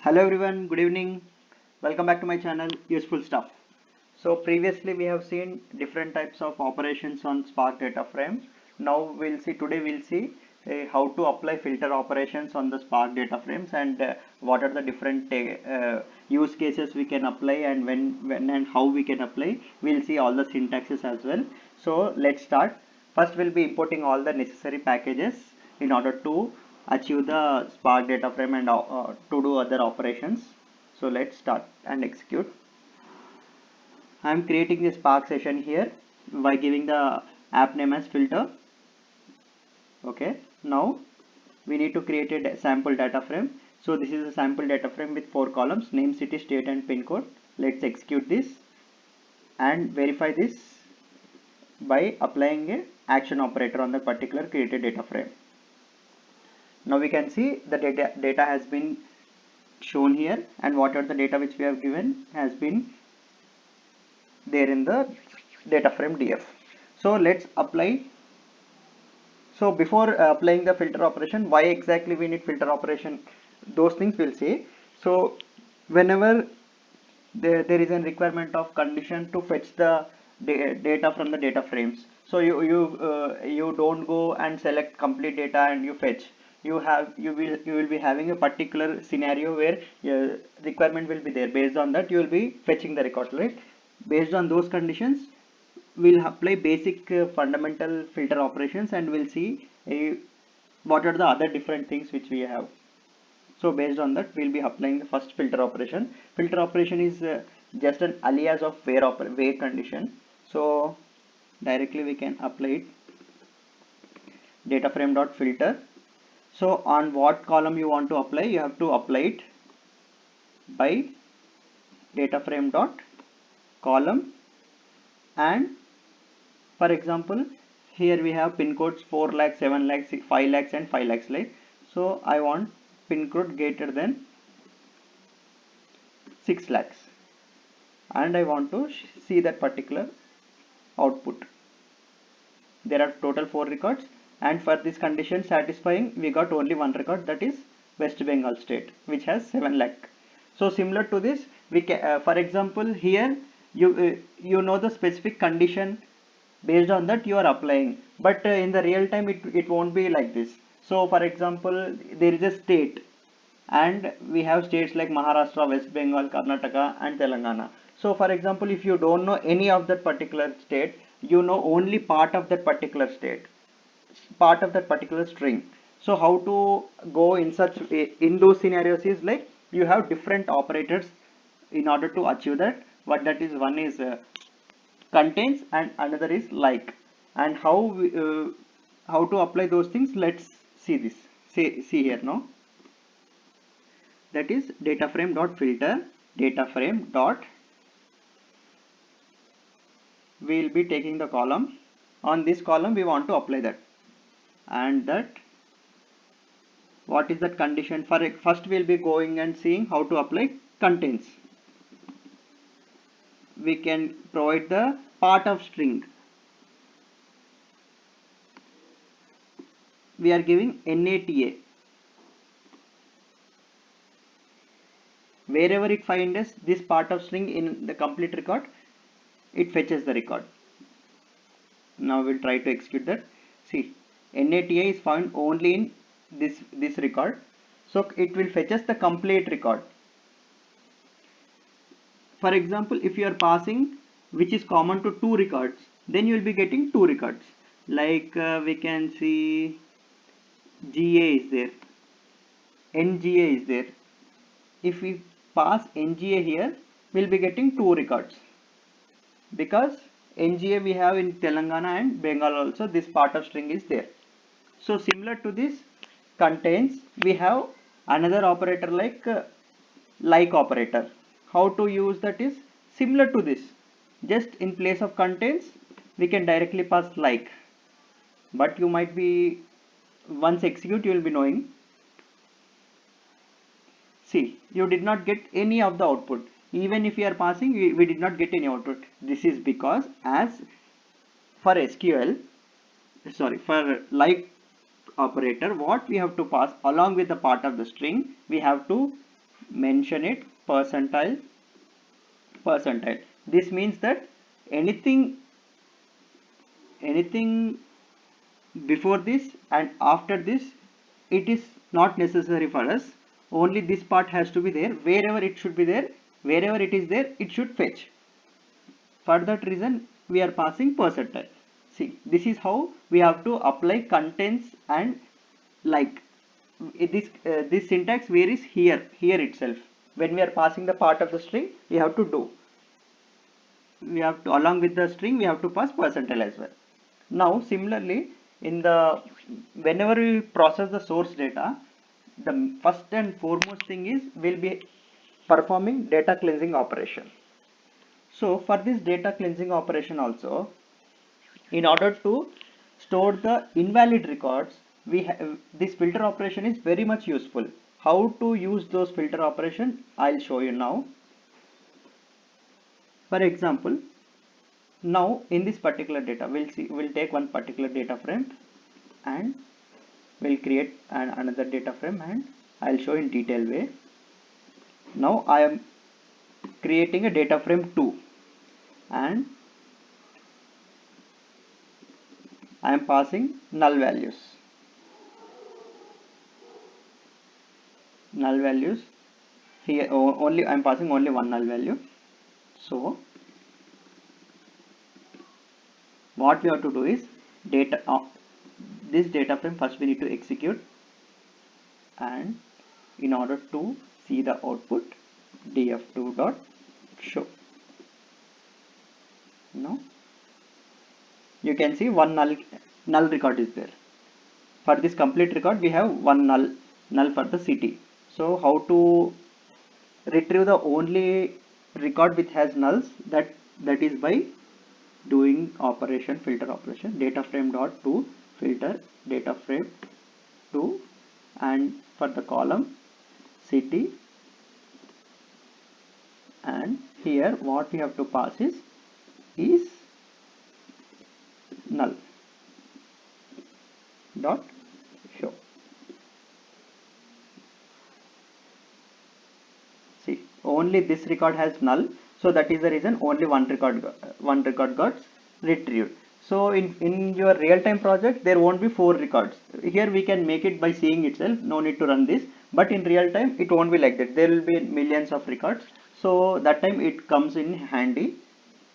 Hello everyone, good evening. Welcome back to my channel Useful Stuff. So previously we have seen different types of operations on Spark data frame. Now today we'll see how to apply filter operations on the Spark data frames and what are the different use cases we can apply and when and how we can apply. We'll see all the syntaxes as well. So let's start. First we'll be importing all the necessary packages in order to achieve the Spark data frame and to do other operations. So let's start and execute. I'm creating a Spark session here by giving the app name as filter. Okay, now we need to create a sample data frame. So this is a sample data frame with 4 columns: name, city, state and pin code. Let's execute this and verify this by applying a action operator on the particular created data frame. Now we can see the data has been shown here, and whatever the data which we have given has been there in the data frame df. So let's apply. So before applying the filter operation, why exactly we need filter operation, those things we'll see. So whenever there is a requirement of condition to fetch the data from the data frames, so you don't go and select complete data and you fetch. You will be having a particular scenario where requirement will be there. Based on that you will be fetching the record, right? Based on those conditions we'll apply basic fundamental filter operations, and we'll see what are the other different things which we have. So based on that we'll be applying the first filter operation. Filter operation is just an alias of where condition. So directly we can apply it, data frame dot filter. So on what column you want to apply, you have to apply it by data frame dot column. And for example, here we have pin codes 4 lakhs, 7 lakhs, 5 lakhs and 5 lakhs, like. So I want pin code greater than 6 lakhs and I want to see that particular output. There are total 4 records, and for this condition satisfying we got only one record, that is West Bengal state, which has 7 lakh. So similar to this we can for example here you know the specific condition, based on that you are applying, but in the real time it won't be like this. So for example, there is a state and we have states like Maharashtra, West Bengal, Karnataka and Telangana. So for example, if you don't know any of that particular state, you know only part of that particular state, part of that particular string. So how to go in those scenarios is like you have different operators in order to achieve that. What that is, one is contains and another is like. And how to apply those things, let's see this. See here now. That is data frame dot filter, data frame dot, we will be taking the column. On this column we want to apply that, and that what is that condition. For first we will be going and seeing how to apply contains. We can provide the part of string. We are giving NATA. Wherever it finds this part of string in the complete record, it fetches the record. Now we'll try to execute that. See, NATA is found only in this record, so it will fetch us the complete record. For example, if you are passing which is common to 2 records, then you will be getting 2 records. Like we can see GA is there, NGA is there. If we pass NGA here, we'll be getting 2 records, because NGA we have in Telangana and Bengal also, this part of string is there. So similar to this contains, we have another operator like operator. How to use that is similar to this, just in place of contains we can directly pass like, but you might be, once execute you will be knowing. See, you did not get any of the output. Even if you are passing, we did not get any output. This is because as for SQL, sorry, for like operator, what we have to pass along with the part of the string, we have to mention it percentile. This means that anything before this and after this, it is not necessary for us. Only this part has to be there. Wherever it should be there, wherever it is there, it should fetch. For that reason we are passing percentile. See, this is how we have to apply contents. And like this syntax varies here itself. When we are passing the part of the string, we have to along with the string we have to pass percentile as well. Now similarly, in the whenever we process the source data, the first and foremost thing is we'll be performing data cleansing operation. So for this data cleansing operation also, in order to store the invalid records, we have this filter operation is very much useful. How to use those filter operation, I'll show you now. For example, now in this particular data, we'll take one particular data frame and we'll create another data frame, and I'll show in detail way. Now I am creating a data frame 2 and I am passing null values. Here only I am passing only one null value. So what we have to do is this data frame first we need to execute, and in order to see the output, df2.show. Now you can see one null record is there. For this complete record we have one null for the city. So how to retrieve the only record which has nulls, that is by doing filter operation, data frame dot to filter data frame 2, and for the column city, and here what we have to pass is null dot show. See, only this record has null, so that is the reason only one record got retrieved. So in your real-time project there won't be 4 records. Here we can make it by seeing itself, no need to run this, but in real time it won't be like that. There will be millions of records, so that time it comes in handy.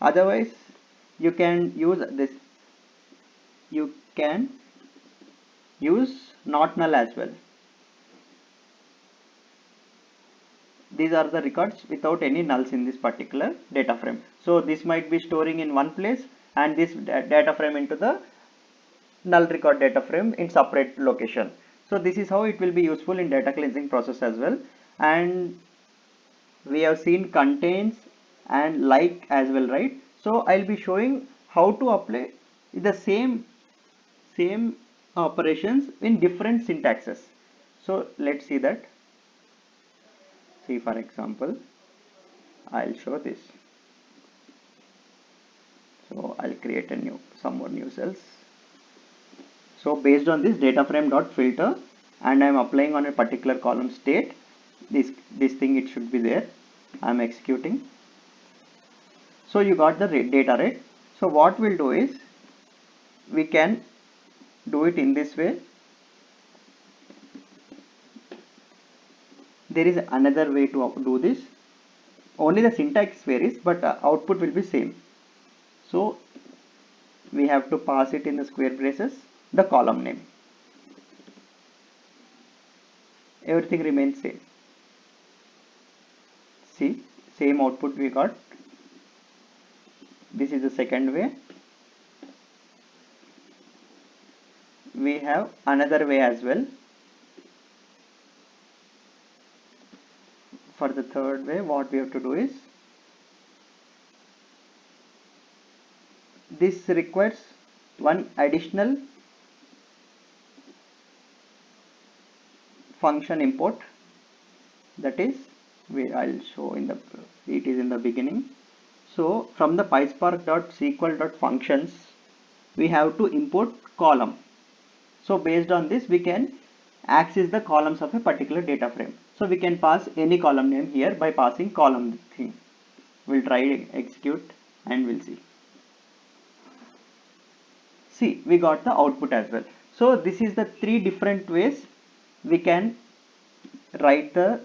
Otherwise you can use this, you can use not null as well. These are the records without any nulls in this particular data frame. So this might be storing in one place and this data frame into the null record data frame in separate location. So this is how it will be useful in data cleansing process as well. And we have seen contains and like as well, right? So I'll be showing how to apply the same operations in different syntaxes. So let's see that. See, for example, I'll show this. So I'll create some more new cells. So based on this data frame dot filter, and I'm applying on a particular column state, this thing it should be there. I'm executing. So you got the data, right? So what we'll do is we can do it in this way. There is another way to do this. Only the syntax varies, but output will be same. So we have to pass it in the square braces the column name. Everything remains same. See, same output we got. This is the second way. We have another way as well. For the third way, what we have to do is, this requires one additional function import, that is I'll show it is in the beginning. So from the PySpark.SQL.functions we have to import column. So based on this we can Acts is the columns of a particular data frame. So we can pass any column name here by passing column thing. We'll try execute and we'll see. See, we got the output as well. So this is the three different ways we can write the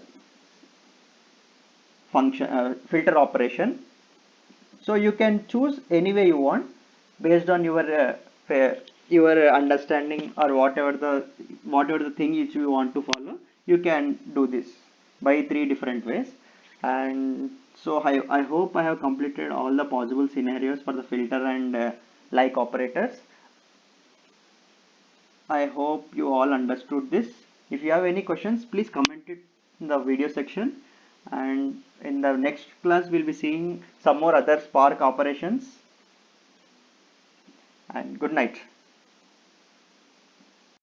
function filter operation. So you can choose any way you want based on your understanding or whatever the thing which you want to follow. You can do this by three different ways. And so I hope I have completed all the possible scenarios for the filter and like operators. I hope you all understood this. If you have any questions, please comment it in the video section. And in the next class, we'll be seeing some more other Spark operations. And good night.